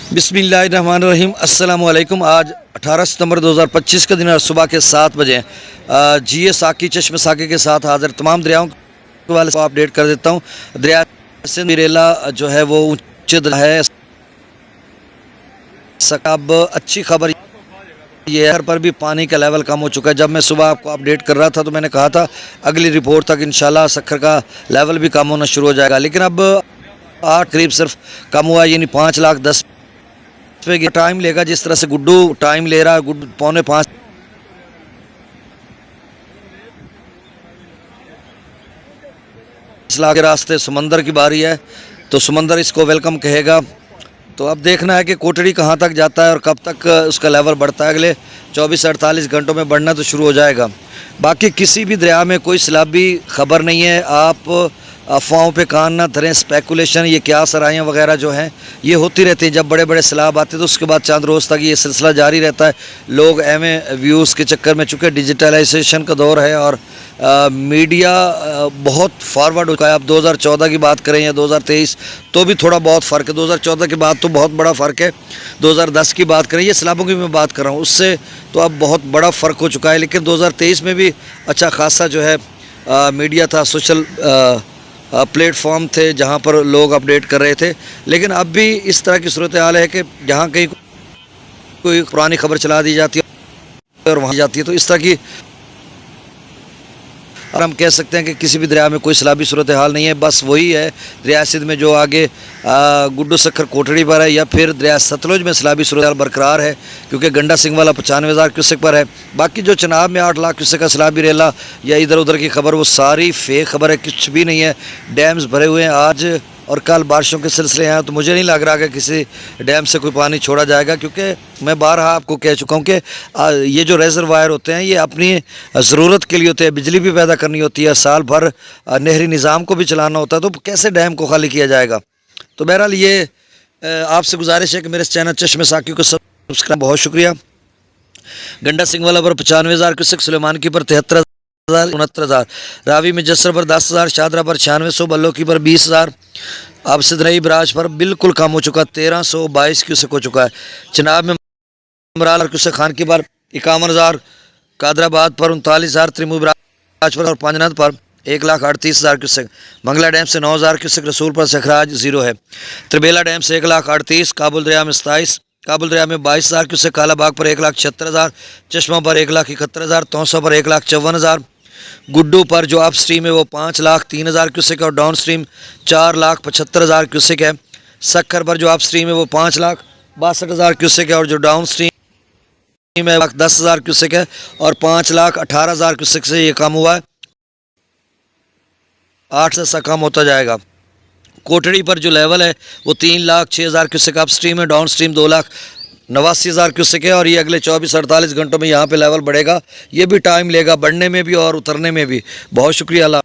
बिस्मिल्लाहिर्रहमानिर्रहीम अस्सलाम वालेकुम। आज 18 सितंबर 2025 का दिन है। सुबह के 7 बजे जीए साकी चश्मे साकी के साथ हाजिर तमाम दरियाओं के वाले को अपडेट कर देता हूँ। दरिया सिंध रेला जो है वो ऊंचे है। अब अच्छी खबर ये है पर भी पानी का लेवल कम हो चुका है। जब मैं सुबह आपको अपडेट कर रहा था तो मैंने कहा था अगली रिपोर्ट तक इंशाल्लाह सक्खर का लेवल भी कम होना शुरू हो जाएगा, लेकिन अब 8 करीब सिर्फ कम हुआ है, यानी 5,10,000 टाइम लेगा। जिस तरह से गुड्डू टाइम ले रहा है, गुड्डू 4:45 लाख के रास्ते समंदर की बारी है, तो समंदर इसको वेलकम कहेगा। तो अब देखना है कि कोटड़ी कहाँ तक जाता है और कब तक उसका लेवल बढ़ता है। अगले 24 से 48 घंटों में बढ़ना तो शुरू हो जाएगा। बाकी किसी भी दरिया में कोई सैलाबी खबर नहीं है। आप अफवाहों पे कान ना धरें। स्पेकुलेशन, ये क्या सराइयाँ वगैरह जो हैं ये होती रहती हैं। जब बड़े बड़े सैलाब आते हैं तो उसके बाद चंद रोज़ तक ये सिलसिला जारी रहता है। लोग व्यूज़ के चक्कर में, चूँकि डिजिटलाइजेशन का दौर है और मीडिया बहुत फॉरवर्ड हो गया है। अब 2014 की बात करें या 2023 तो भी थोड़ा बहुत फ़र्क है। 2014 के बाद तो बहुत बड़ा फ़र्क है। 2010 की बात करें, ये सैलाबों की मैं बात कर रहा हूँ, उससे तो अब बहुत बड़ा फ़र्क हो चुका है। लेकिन 2023 में भी अच्छा खासा जो है मीडिया था, सोशल प्लेटफॉर्म थे जहाँ पर लोग अपडेट कर रहे थे। लेकिन अब भी इस तरह की सूरत हाल है कि जहाँ कहीं कोई पुरानी खबर चला दी जाती है और वहाँ जाती है, तो इस तरह की, और हम कह सकते हैं कि किसी भी दरिया में कोई सैलाबी सूरत हाल नहीं है। बस वही है दरिया सिंध में जो आगे गुड्डू सक्खर कोटड़ी पर है, या फिर दरिया सतलुज में सैलाबी सूरत हाल बरकरार है, क्योंकि गंडा सिंह वाला 95,000 क्यूसेक पर है। बाकी जो चनाब में 8 लाख क्यूसेक का सैलाबी रेला या इधर उधर की खबर, वो सारी फेक खबर है, कुछ भी नहीं है। डैम्स भरे हुए हैं। आज और कल बारिशों के सिलसिले हैं, तो मुझे नहीं लग रहा कि किसी डैम से कोई पानी छोड़ा जाएगा, क्योंकि मैं बारहा आपको कह चुका हूँ कि ये जो रेजरवायर होते हैं ये अपनी ज़रूरत के लिए होते हैं। बिजली भी पैदा करनी होती है, साल भर नहरी निज़ाम को भी चलाना होता है, तो कैसे डैम को खाली किया जाएगा। तो बहरहाल ये आपसे गुजारिश है कि मेरे इस चैनल चश्मे साकी को सब्सक्राइब, बहुत शुक्रिया। गंडा सिंह वाला पर 95,000 क्यूसेक, सुलेमान की पर 73,000 69,000, रावी में जसर पर 10,000, शादरा पर 9600, बल्लो की पर 20,000। अब सिदरई बराज पर बिल्कुल कम हो चुका, 1322 क्यूसेक हो चुका है। चनाब में मराल क्यूसेक, खान की पर 51,000, कादराबाद पर 39,000, त्रिमू बराज पर और पांजनाथ पर 1,38,000 क्यूसेक। मंगला डैम से 9,000 क्यूसेक, रसूल पर से अखराज 0 है। त्रिबेला डैम से 1,38,000, काबुल दरिया में 27, काबुल दरिया में 22,000 क्यूसेक, कालाबाग पर 1,76,000, चश्मा पर 1,71,000, तौसा पर 1,54,000, गुड्डू पर जो अप स्ट्रीम है वो 5,03,000 क्यूसेक और डाउन स्ट्रीम 4,75,000 क्यूसेक है। सक्खर पर जो अप स्ट्रीम है वो 5,62,000 क्यूसेक है और जो डाउन स्ट्रीम है 10,000 क्यूसेक है और 5,18,000 क्यूसेक से ये कम हुआ है। 8 से ऐसा कम होता जाएगा। कोटड़ी पर जो लेवल है वो 3,06,000 क्यूसेक अप स्ट्रीम है, डाउन स्ट्रीम 2,89,000 क्यूसेक है और ये अगले 24-48 घंटों में यहाँ पे लेवल बढ़ेगा। ये भी टाइम लेगा बढ़ने में भी और उतरने में भी। बहुत शुक्रिया। अल्लाह।